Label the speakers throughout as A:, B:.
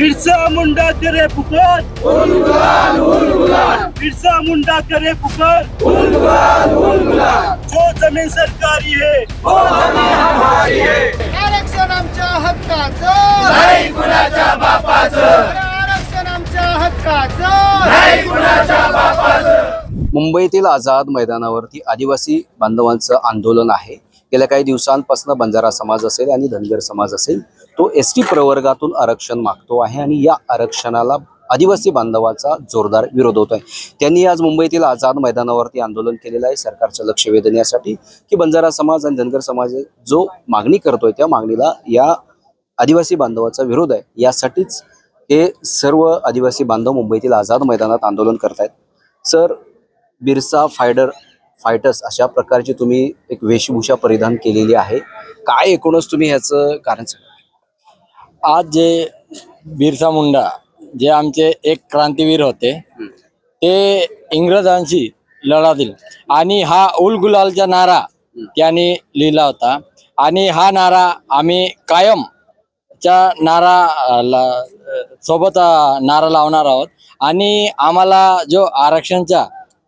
A: बिरसा मुंडा करे पुकार, बिरसा मुंडा करे पुकार, जो जमीन सरकारी है वो जमीन हमारी है।
B: आरक्षण आमच्या हक्काचं
A: नाही कुणाच्या बापाचं,
B: आरक्षण आमच्या हक्काचं
A: नाही कुणाच्या बापाचं।
C: मुंबईतील आझाद मैदानावरती आदिवासी बांधवांचं आंदोलन आहे। गेल्या काही दिवसांपासून बंजारा समाज असेल आणि धनगर समाज असेल तो एसटी प्रवर्गातून आरक्षण मागतो आहे आणि या आरक्षणाला आदिवासी बांधवांचा जोरदार विरोध होत आहे। त्यांनी आज मुंबईतील आझाद मैदानावरती आंदोलन केलेलं आहे सर्कारचं लक्ष वेधण्यासाठी की बंजारा समाज आणि धनगर समाज जो मागणी करतोय त्या मागणीला या आदिवासी बांधवांचा विरोध आहे। यासाठीच हे सर्व आदिवासी बांधव मुंबईतील आझाद मैदानात आंदोलन करतायत। सर, बिरसा फायटर्स अशा प्रकारची तुम्ही एक वेशभूषा परिधान केलेली आहे, काय एकूणच तुम्ही ह्याचं कारण सांगा?
D: आज जे बिरसा मुंडा जे आमचे एक क्रांतीवीर होते ते इंग्रजांशी लढा दिला आणि हा उल गुलालचा नारा त्यांनी लिहिला होता आणि हा नारा आम्ही कायमच्या नारा सोबत नारा लावणार आहोत। आणि आम्हाला जो आरक्षणचा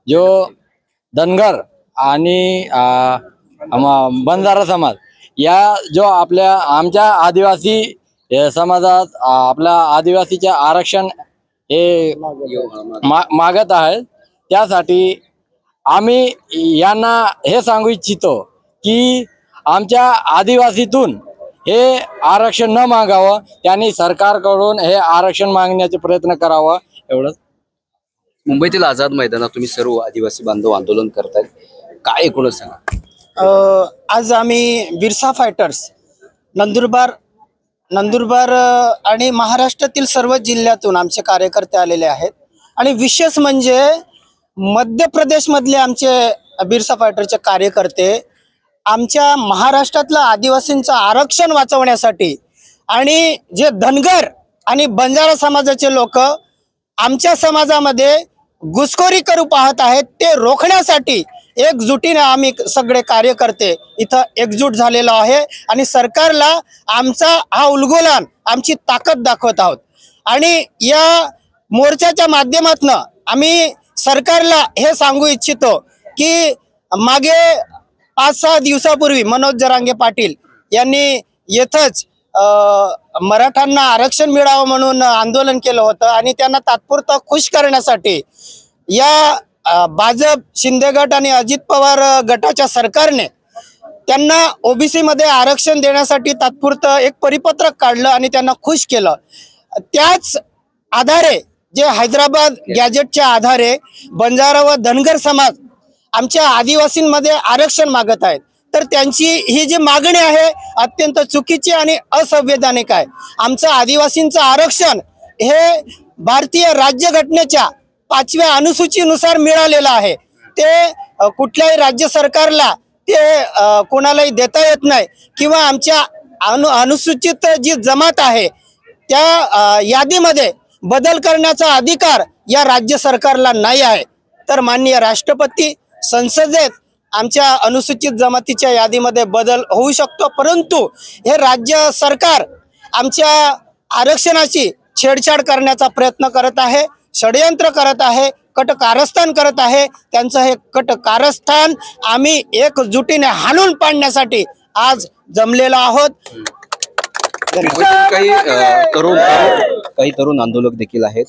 D: जो धनगर आणि बंजारा समाज या जो आमच्या आदिवासी समाजात आपल्या आदिवासीचे आरक्षण हे मागत आहे, त्यासाठी आम्ही यांना हे सांगू इच्छितो की आमच्या आदिवासीतून हे आरक्षण न मागावं, त्यांनी सरकारकडून हे आरक्षण मागण्याचे प्रयत्न करावं एवढंच।
C: मुंबईतील आझाद मैदानात तुम्ही सर्व आदिवासी बांधव आंदोलन करतायत, काय एकूणच सांगा?
B: आज आम्ही बिरसा फायटर्स नंदुरबार आणि महाराष्ट्रातील सर्व जिल्ह्यातून आमचे कार्यकर्ते आलेले आहेत आणि विशेष म्हणजे मध्य प्रदेश मधले आमचे बिरसा फायटरचे कार्यकर्ते आमच्या महाराष्ट्रातलं आदिवासींचं आरक्षण वाचवण्यासाठी आणि जे धनगर आणि बंजारा समाजाचे लोक आमच्या समाजामध्ये घुसखोरी करू पाहत आहेत ते रोखण्यासाठी एकजुटीने आम्ही सगळे कार्यकर्ते इथं एकजूट झालेलो आहे आणि सरकारला आमचा हा उलगुलान आमची ताकद दाखवत आहोत। आणि या मोर्चाच्या माध्यमातून आम्ही सरकारला हे सांगू इच्छितो की मागे 5-6 दिवसापूर्वी मनोज जरांगे पाटील यांनी येथच मराठ्यांना आरक्षण मिळावं म्हणून आंदोलन केलं होतं आणि त्यांना तात्पुरतं खुश करण्यासाठी या भाजप शिंदे गट आणि अजित पवार गटाच्या सरकारने त्यांना ओबीसी मध्ये आरक्षण देण्यासाठी तात्पुरतं एक परिपत्रक काढलं आणि त्यांना खुश केलं। त्याच आधारे जे हैदराबाद गॅजेटच्या आधारे बंजारा व धनगर समाज आमच्या आदिवासींमध्ये आरक्षण मागत आहेत, तर त्यांची ही जी मागणी आहे अत्यंत चुकीची आणि असंवैधानिक आहे। आमचं आदिवासींचं आरक्षण हे भारतीय राज्यघटनेच्या 5व्या अनुसूचीनुसार मिळालेलं आहे। ते कुठल्याही राज्य सरकारला ते कोणालाही देता येत नाही किंवा आमच्या अनुसूचित जी जमात आहे त्या यादीमध्ये बदल करण्याचा अधिकार या राज्य सरकारला नाही आहे। तर माननीय राष्ट्रपती संसदेत आमच्या अनुसूचित जमातीच्या यादीमध्ये बदल होऊ शकतो, परंतु हे राज्य सरकार आमच्या आरक्षणाची छेडछाड करण्याचा प्रयत्न करत आहे, षडयंत्र करत आहे, कटकारस्थान करत आहे। त्यांचं हे कटकारस्थान आम्ही एकजुटीने हाणून पाडण्यासाठी आज जमलेलो आहोत।
C: काही तरुण आंदोलक देखील आहेत।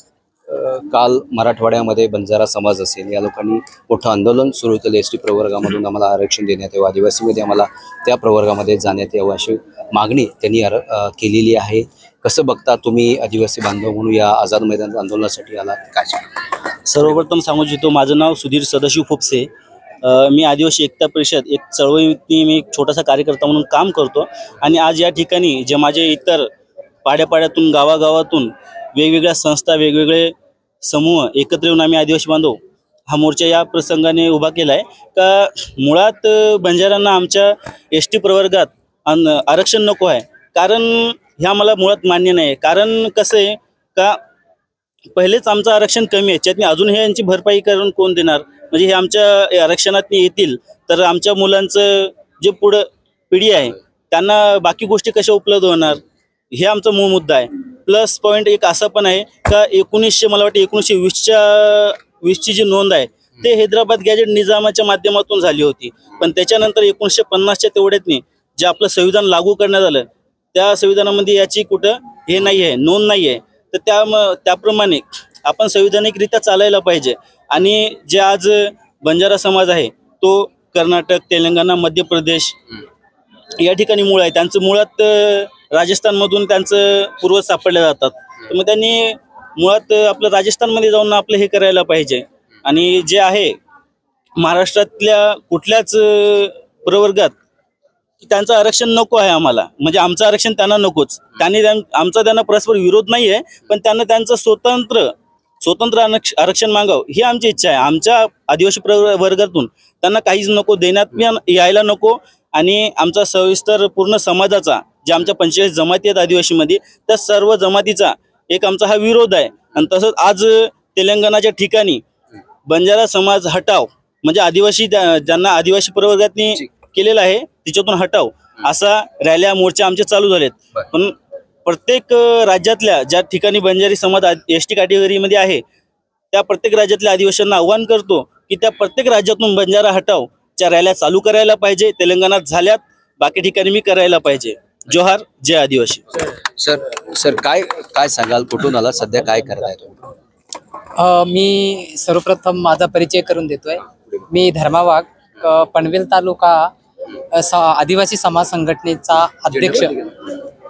C: काल मराठवाड्यामध्ये बंजारा समाज असेल या लोकांनी मोठं आंदोलन सुरू केलं, एसटी प्रवर्गामधून आम्हाला आरक्षण देण्यात यावं, आदिवासीमध्ये आम्हाला त्या प्रवर्गामध्ये जाण्यात यावं अशी मागणी त्यांनी केलेली आहे। कसं बघता तुम्ही आदिवासी बांधव म्हणून या आझाद मैदान आंदोलनासाठी आलात, काय सांगा?
E: सर्वप्रथम सांगू इच्छितो, माझं नाव सुधीर सदाशिव फुपसे, मी आदिवासी एकता परिषद एक चळवळीतनी मी एक छोटासा कार्यकर्ता म्हणून काम करतो आणि आज या ठिकाणी जे माझे इतर पाड्यापाड्यातून गावागावातून वेगवेगळ्या संस्था वेगवेगळे समूह एकत्र येऊन आम्ही आदिवासी बांधव हा मोर्चा या प्रसंगाने उभा केला आहे का मुळात बंजारांना आमच्या एसटी प्रवर्गात आरक्षण नको आहे, कारण हे आम्हाला मुळात मान्य नाही। कारण कसं आहे का पहिलेच आमचं आरक्षण कमी आहे, त्यातनी अजून हे यांची भरपाई करून कोण देणार? म्हणजे हे आमच्या आरक्षणात येतील तर आमच्या मुलांचं जे पुढं पिढी आहे त्यांना बाकी गोष्टी कशा उपलब्ध होणार, हे आमचा मूळ मुद्दा आहे। प्लस पॉईंट एक असा पण आहे का 1900 मला वाटतं 1920ची जी नोंद आहे ते हैदराबाद गॅजेट निजामाच्या माध्यमातून झाली होती. पण त्याच्यानंतर 1950च्या तेवढ्यातनी जे आपलं संविधान लागू करण्यात आलं त्या संविधानामध्ये याची कुठं हे नाही आहे, नोंद नाही आहे. तर त्याप्रमाणे आपण संविधानिकरित्या चालायला पाहिजे. आणि जे आज बंजारा समाज आहे तो कर्नाटक, तेलंगणा, मध्य प्रदेश या ठिकाणी मूळ आहे. त्यांचं मुळात राजस्थानमधून त्यांचं पूर्वज सापडले जातात. तर मग त्यांनी मुळात आपलं राजस्थानमध्ये जाऊन आपलं हे करायला पाहिजे. आणि जे आहे महाराष्ट्रातल्या कुठल्याच प्रवर्गात त्यांचं आरक्षण नको आहे आम्हाला, म्हणजे आमचं आरक्षण त्यांना नकोच. त्यांना परस्पर विरोध नाही आहे, पण त्यांना त्यांचं स्वतंत्र आरक्षण मागावं ही आमची इच्छा आहे. आमच्या आदिवासी वर्गातून त्यांना काहीच नको, देण्यात यायला नको. आणि आमचा सविस्तर पूर्ण समाजाचा जे आमच्या 45 जमाती आहेत आदिवासीमध्ये त्या सर्व जमातीचा एक आमचा हा विरोध आहे. आणि तसंच आज तेलंगणाच्या ठिकाणी बंजारा समाज हटाव म्हणजे आदिवासी ज्यांना आदिवासी प्रवर्गातनी केलेला आहे तिच्यातून हटाव असा रॅल्या मोर्चा आमचे चालू झालेत. पण प्रत्येक राज्यातल्या ज्या ठिकाणी बंजारी समाज ST कॅटेगरीमध्ये आहे त्या प्रत्येक राज्यातल्या आदिवासींना आव्हान करतो की त्या प्रत्येक राज्यातून बंजारा हटावच्या रॅल्या चालू करायला पाहिजे. तेलंगणात झाल्यात, बाकी ठिकाणी मी करायला पाहिजे. जोहार, जय आदिवासी.
C: सर काय सांगाल, कुठून आला, सध्या काय करताय तुम्ही?
F: मी सर्वप्रथम माझा परिचय करून देतोय. मी धर्मा वाघ, पनवेल तालुका आदिवासी समाज संघटनेचा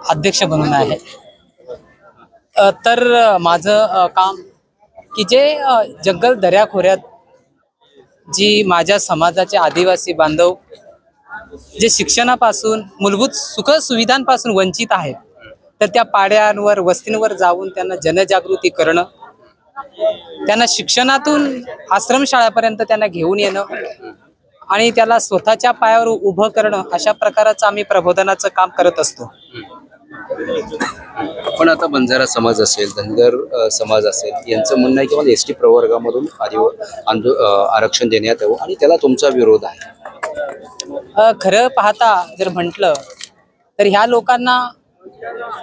F: अध्यक्ष बनून आहे. तर माझं काम की जे जंगल दऱ्याखोऱ्यात जी माझ्या समाजाचे आदिवासी बांधव जे शिक्षणापासून मूलभूत सुख सुविधांपासून वंचित आहेत तर त्या पाड्यांवर वस्तींवर जाऊन त्यांना जनजागृती करणं, त्यांना शिक्षणातून आश्रमशाळापर्यंत त्यांना घेऊन येणं आणि त्याला स्वतःच्या पायावर उभं करणं अशा प्रकारचं आम्ही प्रबोधनाचं काम करत असतो.
C: पण आता बंजारा समाज असेल, धनगर समाज असेल यांचं म्हणणं आहे की मला ST प्रवर्गामधून आरक्षण देण्यात यावं आणि त्याला तुमचा विरोध आहे.
F: खरं पाहता जर म्हटलं तर ह्या लोकांना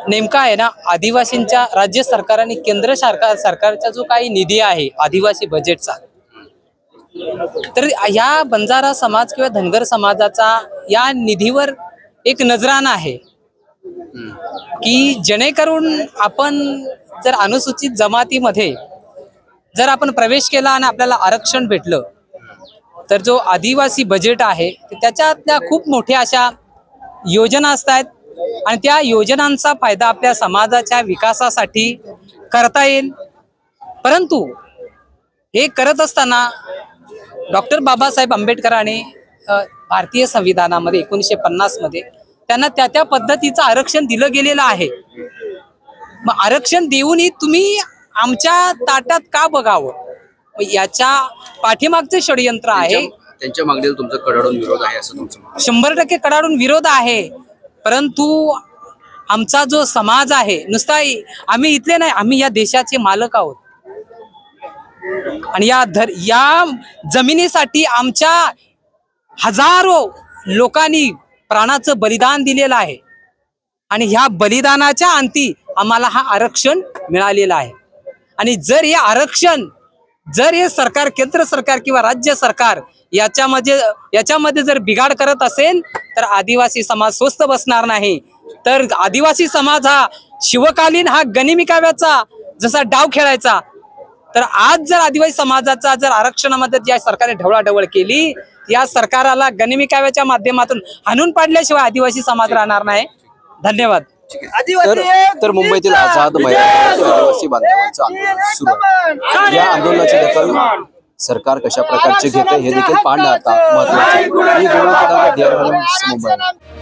F: नेमका आहे ना आदिवासींच्या राज्य सरकार आणि केंद्र सरकारचा जो काही निधी आहे आदिवासी बजेटचा, तर या बंजारा समाज किंवा धनगर समाजाचा या निधीवर एक नजराणा आहे की जेणेकरून आपण जर अनुसूचित जमातीमध्ये जर आपण प्रवेश केला आणि आपल्याला आरक्षण भेटलं तर जो आदिवासी बजेट आहे त्याच्यातल्या खूप मोठ्या अशा योजना असतात आणि त्या योजनांचा फायदा आपल्या समाजाच्या विकासासाठी करता येईल. परंतु हे करत असताना डॉक्टर बाबासाहेब आंबेडकरांनी भारतीय संविधानामध्ये 1950 मध्ये त्यांना त्या पद्धतीचं आरक्षण दिलं गेलेलं आहे. मग आरक्षण देऊनही तुम्ही आमच्या ताटात का बघावं? याच्या पाठीमागचे षडयंत्र आहे.
C: त्यांच्या मागणीला तुमचा कडाडून विरोध आहे असं तुमचं?
F: 100% कडाडून विरोध आहे. परंतु आमचा जो समाज आहे नुसता आम्ही इथले नाही, आम्ही या देशाचे मालक आहोत आणि या जमिनीसाठी आमच्या हजारो लोकांनी प्राणाचं बलिदान दिलेलं आहे आणि ह्या बलिदानाच्या अंती आम्हाला हा आरक्षण मिळालेलं आहे. आणि जर हे आरक्षण जर हे सरकार, केंद्र सरकार किंवा राज्य सरकार याच्यामध्ये जर बिघाड करत असेल तर आदिवासी समाज स्वस्थ बसणार नाही. तर आदिवासी समाज हा शिवकालीन हा गनिमी काव्याचा जसा डाव खेळायचा, तर आज जर आदिवासी समाजाचा जर आरक्षणामध्ये ज्या सरकारने ढवळाढवळ केली या सरकाराला गनिमी काव्याच्या माध्यमातून हाणून पाडल्याशिवाय आदिवासी समाज राहणार नाही. धन्यवाद.
C: तर मुंबईतील आझाद मैदानावर आदिवासी बांधवांचं आंदोलन सुरू आहे. या आंदोलनाची दखल सरकार कशा प्रकारचे घेते हे देखील पाहणं आता महत्त्वाचं आहे. मुंबई.